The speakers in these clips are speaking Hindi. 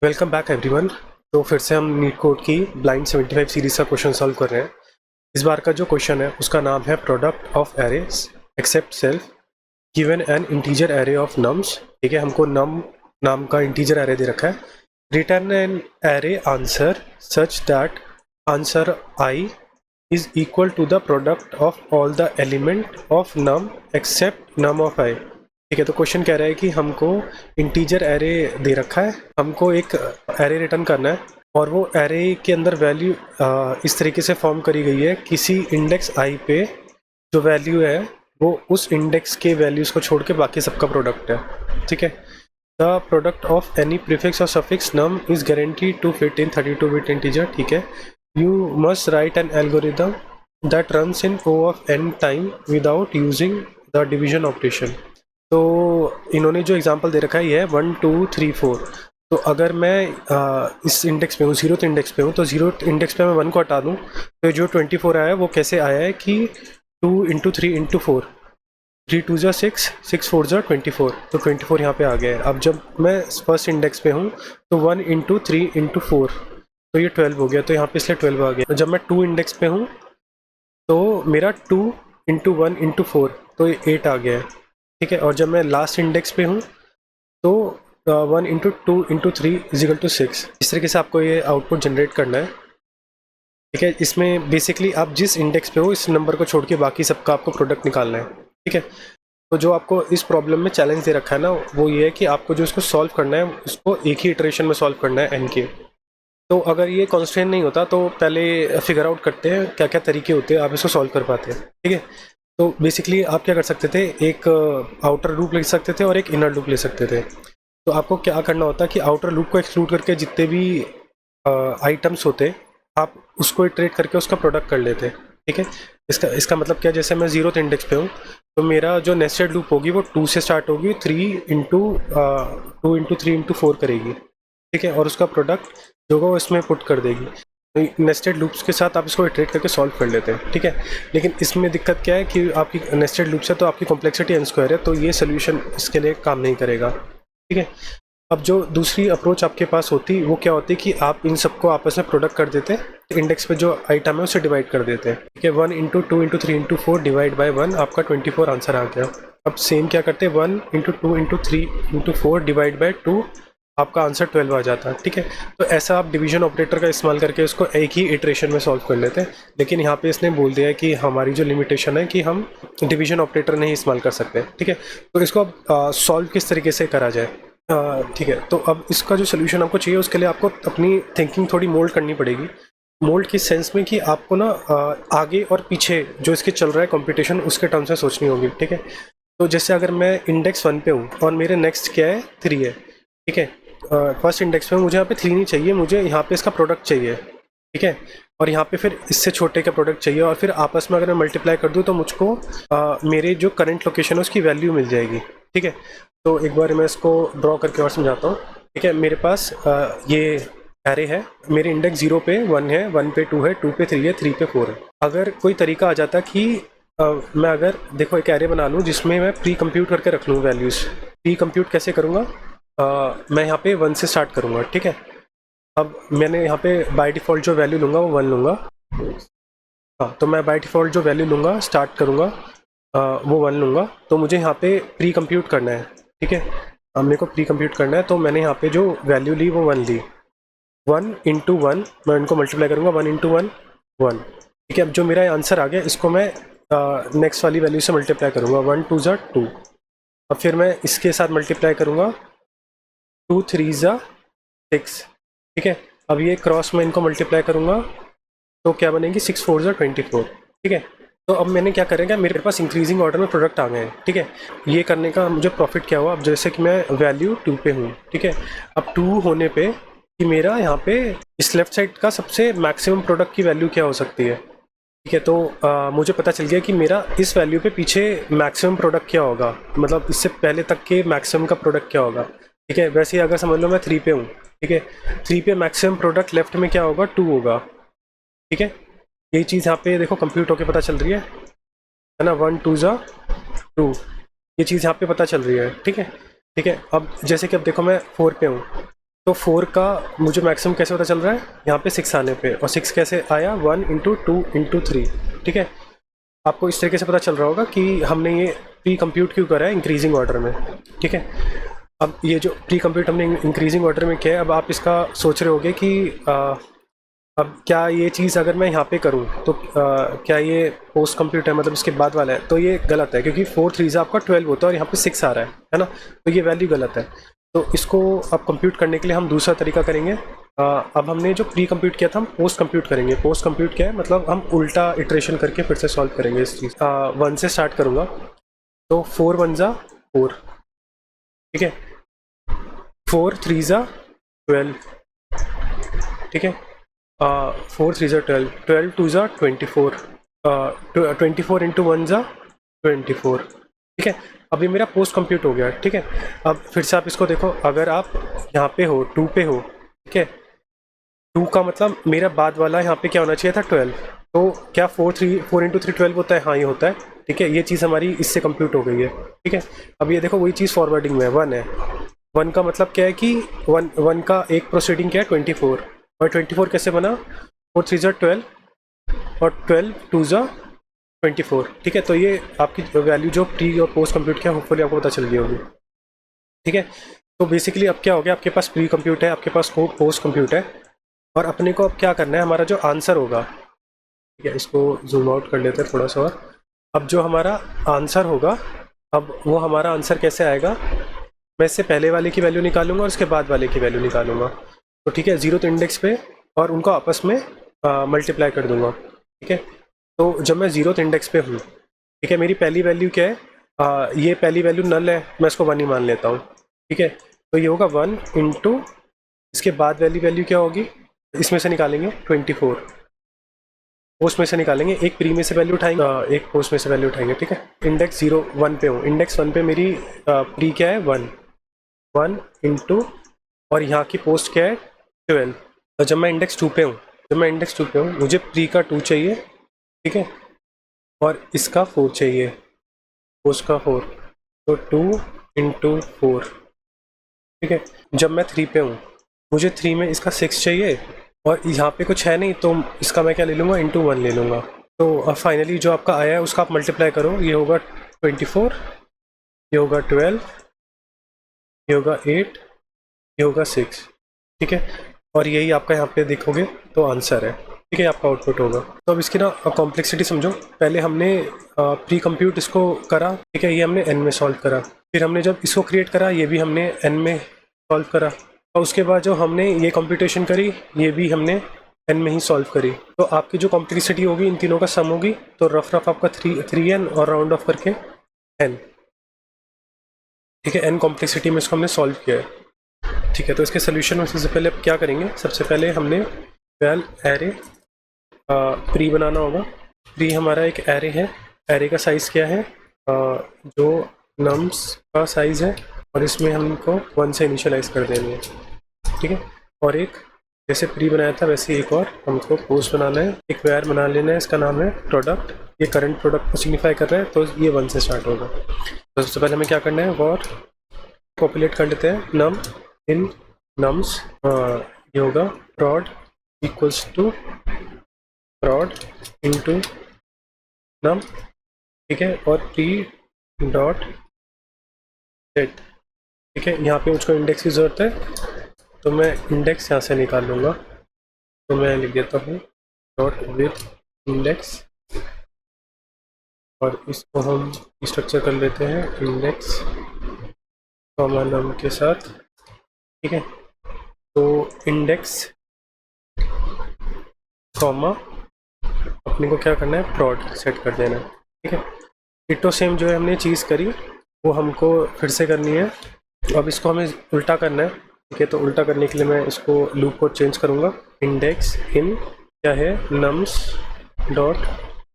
Welcome back everyone. तो फिर से हम नीट कोड की ब्लाइंड 75 सीरीज का क्वेश्चन सॉल्व कर रहे हैं। इस बार का जो क्वेश्चन है उसका नाम है product of arrays except self given an integer array of nums. ठीक है, हमको नम नाम का इंटीजर एरे दे रखा है। Return an array answer such that answer i is equal to the product of all the element of num except num of i. ठीक है, तो क्वेश्चन कह रहा है कि हमको इंटीजर एरे दे रखा है, हमको एक एरे रिटर्न करना है और वो एरे के अंदर वैल्यू इस तरीके से फॉर्म करी गई है। किसी इंडेक्स आई पे जो वैल्यू है वो उस इंडेक्स के वैल्यूज़ को छोड़ के बाकी सबका प्रोडक्ट है। ठीक है, the product of any prefix और suffix num is guaranteed to fit in 32 bit integer. ठीक है, you must write an algorithm that runs in O of n time without using the division operation. तो इन्होंने जो एग्जांपल दे रखा है ये है 1 2 3 4। तो अगर मैं इस इंडेक्स पे हूँ, 0th इंडेक्स पे हूँ, तो 0th इंडेक्स पे मैं 1 को हटा दूँ तो जो 24 आया है वो कैसे आया है कि 2 × 3 × 4, 3 2 ज़ा 6, 6 4 ज़ा 24, तो 24 यहाँ पे आ गया है। अब जब मैं फर्स्ट इंडेक्स पे हूँ तो 1 × 3 × 4 तो ये 12 हो गया, तो यहाँ पे इसलिए 12 आ गया। जब मैं 2 इंडेक्स पे हूँ तो मेरा 2 × 1 × 4 तो ये 8 आ गया है। ठीक है, और जब मैं लास्ट इंडेक्स पे हूँ तो 1 × 2 × 3 = 6। इस तरीके से आपको ये आउटपुट जनरेट करना है। ठीक है, इसमें बेसिकली आप जिस इंडेक्स पे हो इस नंबर को छोड़ के बाकी सबका आपको प्रोडक्ट निकालना है। ठीक है, तो जो आपको इस प्रॉब्लम में चैलेंज दे रखा है ना, वो ये है कि आपको जो इसको सॉल्व करना है उसको एक ही इटरेशन में सॉल्व करना है n के। तो अगर ये कॉन्स्टेंट नहीं होता तो पहले फिगर आउट करते हैं क्या क्या तरीके होते हैं आप इसको सॉल्व कर पाते हैं। ठीक है, तो बेसिकली आप क्या कर सकते थे, एक आउटर लूप ले सकते थे और एक इनर लूप ले सकते थे। तो आपको क्या करना होता है कि आउटर लूप को एक्सक्लूड करके जितने भी आइटम्स होते आप उसको इटरेट करके उसका प्रोडक्ट कर लेते। ठीक है, इसका मतलब क्या, जैसे मैं 0th इंडेक्स पे हूँ तो मेरा जो नेस्टेड लूप होगी वो 2 से स्टार्ट होगी, 2 × 3 × 4 करेगी। ठीक है, और उसका प्रोडक्ट जो होगा वो इसमें पुट कर देगी। नेस्टेड लूप्स के साथ आप इसको इटरेट करके सॉल्व कर लेते हैं। ठीक है, लेकिन इसमें दिक्कत क्या है कि आपकी नेस्टेड लूप्स है तो आपकी कॉम्प्लेक्सिटी n² है, तो ये सोल्यूशन इसके लिए काम नहीं करेगा। ठीक है, अब जो दूसरी अप्रोच आपके पास होती वो क्या होती कि आप इन सबको आपस में प्रोडक्ट कर देते, इंडेक्स पे जो आइटम है उसे डिवाइड कर देते हैं। ठीक है, 1 × 2 × 3 × 4 डिवाइड बाय 1, आपका 24 आंसर आ गया। अब सेम क्या करते हैं, 1 × 2 × 3 × 4 डिवाइड बाय 2, आपका आंसर 12 आ जाता है। ठीक है, तो ऐसा आप डिवीजन ऑपरेटर का इस्तेमाल करके उसको एक ही इटरेशन में सॉल्व कर लेते हैं। लेकिन यहाँ पे इसने बोल दिया है कि हमारी जो लिमिटेशन है कि हम डिवीजन ऑपरेटर नहीं इस्तेमाल कर सकते। ठीक है, तो इसको अब सॉल्व किस तरीके से करा जाए। ठीक है, तो अब इसका जो सोल्यूशन आपको चाहिए उसके लिए आपको अपनी थिंकिंग थोड़ी मोल्ड करनी पड़ेगी। मोल्ड किस सेंस में कि आपको ना आगे और पीछे जो इसके चल रहा है कंपटीशन उसके टर्म्स में सोचनी होगी। ठीक है, तो जैसे अगर मैं इंडेक्स 1 पे हूँ और मेरे नेक्स्ट क्या है, 3 है। ठीक है, फर्स्ट इंडेक्स पे मुझे यहाँ पे 3 नहीं चाहिए, मुझे यहाँ पे इसका प्रोडक्ट चाहिए। ठीक है, और यहाँ पे फिर इससे छोटे का प्रोडक्ट चाहिए, और फिर आपस में अगर मैं मल्टीप्लाई कर दूँ तो मुझको मेरे जो करंट लोकेशन है उसकी वैल्यू मिल जाएगी। ठीक है, तो एक बार मैं इसको ड्रॉ करके और समझाता हूँ। ठीक है, मेरे पास ये एरे है, मेरे इंडेक्स 0 पे 1 है, 1 पे 2 है, 2 पे 3 है, 3 पे 4 है। अगर कोई तरीका आ जाता कि मैं अगर देखो एक एरे बना लूँ जिसमें मैं प्री कंप्यूट करके रख लूँ वैल्यूज़। प्री कंप्यूट कैसे करूँगा, मैं यहाँ पे 1 से स्टार्ट करूँगा। ठीक है, अब मैंने यहाँ पे बाय डिफ़ॉल्ट जो वैल्यू लूँगा वो 1 लूँगा। हाँ, तो मैं बाय डिफ़ॉल्ट जो वैल्यू लूँगा स्टार्ट करूँगा वो 1 लूँगा। तो मुझे यहाँ पे प्री कंप्यूट करना है। ठीक है, अब मेरे को प्री कंप्यूट करना है, तो मैंने यहाँ पे जो वैल्यू ली वो 1 ली। 1 × 1 मैं इनको मल्टीप्लाई करूँगा, 1 × 1 1। ठीक है, अब जो मेरा आंसर आ गया इसको मैं नेक्स्ट वाली वैल्यू से मल्टीप्लाई करूँगा, 1 2 ज़ा 2। अब फिर मैं इसके साथ मल्टीप्लाई करूँगा, 2 3 ज़ा 6। ठीक है, अब ये क्रॉस में इनको मल्टीप्लाई करूँगा तो क्या बनेगी, 6 4 ज़ा 24। ठीक है, तो अब मैंने क्या करेंगे, मेरे पास इंक्रीजिंग ऑर्डर में प्रोडक्ट आ गए हैं। ठीक है, ये करने का मुझे प्रॉफिट क्या हुआ, अब जैसे कि मैं वैल्यू 2 पे हूँ। ठीक है, अब 2 होने पे कि मेरा यहाँ पे इस लेफ्ट साइड का सबसे मैक्सिमम प्रोडक्ट की वैल्यू क्या हो सकती है। ठीक है, तो मुझे पता चल गया कि मेरा इस वैल्यू पे पीछे मैक्सिमम प्रोडक्ट क्या होगा, मतलब इससे पहले तक के मैक्सिमम का प्रोडक्ट क्या होगा। ठीक है, वैसे ही अगर समझ लो मैं 3 पे हूँ। ठीक है, 3 पे मैक्सिमम प्रोडक्ट लेफ्ट में क्या होगा, 2 होगा। ठीक है, यही चीज़ यहाँ पे देखो कंप्यूट होके पता चल रही है ना, 1 2 ज़ा 2, ये चीज़ यहाँ पे पता चल रही है। ठीक है, ठीक है, अब जैसे कि अब देखो मैं 4 पे हूँ तो 4 का मुझे मैक्सिमम कैसे पता चल रहा है, यहाँ पे 6 आने पे, और 6 कैसे आया, 1 इंटू 2 इंटू 3, ठीक है। आपको इस तरीके से पता चल रहा होगा कि हमने ये प्री कंप्यूट क्यों करा है इंक्रीजिंग ऑर्डर में, ठीक है। अब ये जो प्री कंप्यूट हमने इंक्रीजिंग ऑर्डर में किया है, अब आप इसका सोच रहे होगे कि अब क्या ये चीज़ अगर मैं यहाँ पे करूँ तो क्या ये पोस्ट कंप्यूट है, मतलब इसके बाद वाला है, तो ये गलत है, क्योंकि 4 3 आपका 12 होता है और यहाँ पे 6 आ रहा है ना, तो ये वैल्यू गलत है। तो इसको अब कंप्यूट करने के लिए हम दूसरा तरीका करेंगे। अब हमने जो प्री कंप्यूट किया था हम पोस्ट कंप्यूट करेंगे। पोस्ट कंप्यूट क्या है, मतलब हम उल्टा इटरेशन करके फिर से सॉल्व करेंगे इस चीज़। 1 से स्टार्ट करूँगा, तो 4 1 जा 4, ठीक है, 4 3 जा 12, ठीक है, 4 3 जा 12, 12 2 जा 24, 24 इंटू 1 जा 24, ठीक है। अभी मेरा पोस्ट कंप्यूट हो गया, ठीक है। अब फिर से आप इसको देखो, अगर आप यहाँ पे हो 2 पे हो, ठीक है, 2 का मतलब मेरा बाद वाला यहाँ पे क्या होना चाहिए था 12, तो क्या 4 इंटू 3 12 होता है, हाँ ये होता है, ठीक है। ये चीज़ हमारी इससे कंप्यूट हो गई है, ठीक है। अब ये देखो वही चीज़ फॉरवर्डिंग में 1 है, 1 का मतलब क्या है कि 1 का एक प्रोसीडिंग क्या है 24, और 24 कैसे बना, 4 3 जा 12 और 12 2 जा 24, ठीक है। तो ये आपकी वैल्यू जो प्री और पोस्ट कंप्यूट किया, होपफुली आपको पता चल गई होगी, ठीक है। तो बेसिकली अब क्या हो गया, आपके पास प्री कंप्यूट है, आपके पास पोस्ट कंप्यूट है, और अपने को अब क्या करना है, हमारा जो आंसर होगा, ठीक है, इसको जूम आउट कर लेते हैं थोड़ा सा और। अब जो हमारा आंसर होगा, अब वो हमारा आंसर कैसे आएगा, मैं इससे पहले वाले की वैल्यू निकालूंगा और इसके बाद वाले की वैल्यू निकालूंगा, तो ठीक है, 0th इंडेक्स पे, और उनको आपस में मल्टीप्लाई कर दूंगा, ठीक है। तो जब मैं 0th इंडेक्स पे हूँ, ठीक है, मेरी पहली वैल्यू क्या है, ये पहली वैल्यू नल है, मैं इसको 1 ही मान लेता हूँ, ठीक है। तो ये होगा 1 इंटू, इसके बाद वैल्यू क्या होगी, इसमें से निकालेंगे 24, पोस्ट में से निकालेंगे, एक प्री में से वैल्यू उठाएंगे, एक पोस्ट में से वैल्यू उठाएंगे, ठीक है। इंडेक्स 0 1 पे हूँ, इंडेक्स 1 पे मेरी प्री क्या है 1 इंटू, और यहाँ की पोस्ट क्या है 12, और जब मैं इंडेक्स 2 पे हूँ, मुझे प्री का 2 चाहिए, ठीक है, और इसका 4 चाहिए, पोस्ट का 4, तो 2 इंटू 4, ठीक है। जब मैं 3 पे हूँ, मुझे 3 में इसका 6 चाहिए, और यहाँ पे कुछ है नहीं, तो इसका मैं क्या ले लूँगा, इंटू 1 ले लूँगा। तो फाइनली जो आपका आया है उसका आप मल्टीप्लाई करो, ये होगा 24, ये होगा 12, ये होगा 8, ये होगा 6, ठीक है। और यही आपका यहाँ पे देखोगे तो आंसर है, ठीक है, आपका आउटपुट होगा। तो अब इसकी ना कॉम्प्लेक्सिटी समझो, पहले हमने प्री कंप्यूट इसको करा, ठीक है, ये हमने n में सॉल्व करा, फिर हमने जब इसको क्रिएट करा ये भी हमने n में सॉल्व करा, और उसके बाद जो हमने ये कंप्यूटेशन करी ये भी हमने n में ही सॉल्व करी। तो आपकी जो कॉम्प्लेक्सिटी होगी इन तीनों का सम होगी, तो रफ आपका 3n और राउंड ऑफ करके n, ठीक है, n कॉम्प्लेक्सिटी में इसको हमने सॉल्व किया है, ठीक है। तो इसके सोल्यूशन में सबसे पहले अब क्या करेंगे, सबसे पहले हमने वेल एरे प्री बनाना होगा। प्री हमारा एक एरे है, एरे का साइज़ क्या है, जो नम्स का साइज़ है, और इसमें हमको 1 से इनिशियलाइज कर देनी है, ठीक है। और एक जैसे प्री बनाया था वैसे एक और हमको पोस्ट बनाना है, एक वेयर बना लेना है, इसका नाम है प्रोडक्ट, ये करंट प्रोडक्ट को सिग्निफाई कर रहा है, तो ये 1 से स्टार्ट होगा। तो सबसे पहले हमें क्या करना है, वॉर पॉपुलेट कर लेते हैं नम इन नम्स, ये होगा prod equals to prod into num, ठीक है, और प्री डॉट सेट, ठीक है। यहाँ पे मुझको इंडेक्स की ज़रूरत है, तो मैं इंडेक्स यहाँ से निकाल लूँगा, तो मैं लिख देता हूँ डॉट विथ इंडेक्स, और इसको हम स्ट्रक्चर कर लेते हैं इंडेक्स कॉमा नम के साथ, ठीक है। तो इंडेक्स कॉमा अपने को क्या करना है, prod सेट कर देना है, ठीक है। इटो सेम जो है हमने चीज़ करी वो हमको फिर से करनी है, अब इसको हमें उल्टा करना है, ठीक है। तो उल्टा करने के लिए मैं इसको लूप को चेंज करूँगा, इंडेक्स इन क्या है नम्स डॉट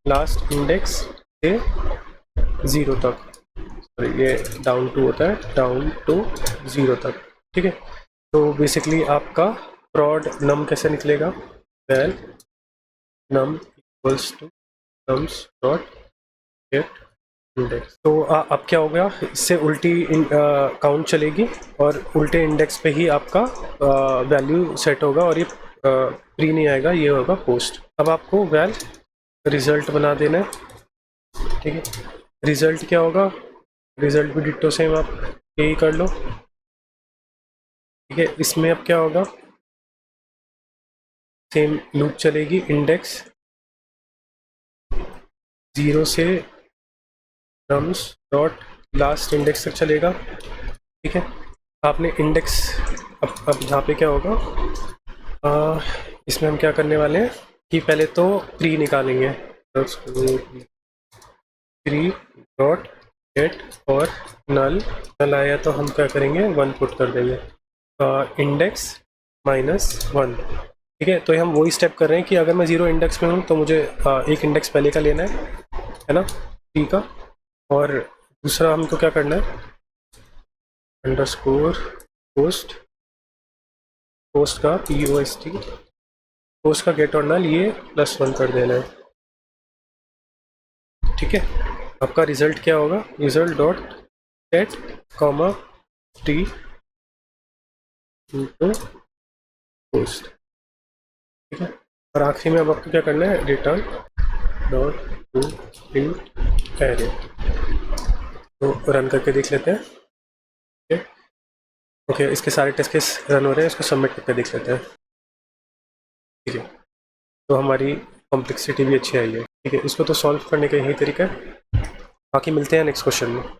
लास्ट इंडेक्स से 0 तक, सॉरी ये डाउन टू होता है, डाउन टू 0 तक, ठीक है। तो बेसिकली आपका prod num कैसे निकलेगा, well num equals to nums dot get index. तो अब क्या हो गया, इससे उल्टी काउंट चलेगी और उल्टे इंडेक्स पे ही आपका वैल्यू सेट होगा और ये प्री नहीं आएगा, ये होगा पोस्ट। अब आपको वैल रिजल्ट बना देना है, ठीक है। रिजल्ट क्या होगा, रिजल्ट भी डिट्टो सेम आप यही कर लो, ठीक है। इसमें अब क्या होगा, सेम लूप चलेगी, इंडेक्स 0 से नम्स डॉट लास्ट इंडेक्स तक चलेगा, ठीक है। आपने इंडेक्स अब यहाँ पे क्या होगा, इसमें हम क्या करने वाले हैं कि पहले तो प्री निकालेंगे, प्री डॉट गेट और नल आया तो हम क्या करेंगे 1 पुट कर देंगे, इंडेक्स -1, ठीक है। तो हम वही स्टेप कर रहे हैं कि अगर मैं 0 इंडेक्स में हूँ तो मुझे एक इंडेक्स पहले का लेना है ना, प्री का। और दूसरा हमको क्या करना है, अंडरस्कोर पोस्ट, पोस्ट का पोस्ट का गेट और नल ये +1 कर देना है, ठीक है। आपका रिजल्ट क्या होगा, result dot gate comma T into post, ठीक है। और आखिरी में अब आपको क्या करना है, return dot to print array. तो रन करके देख लेते हैं, ओके। इसके सारे टेस्ट केस रन हो रहे हैं, इसको सबमिट करके देख लेते हैं, ठीक है। तो हमारी कॉम्प्लेक्सिटी भी अच्छी आई है, ठीक है। इसको तो सॉल्व करने का यही तरीका है, बाकी मिलते हैं नेक्स्ट क्वेश्चन में।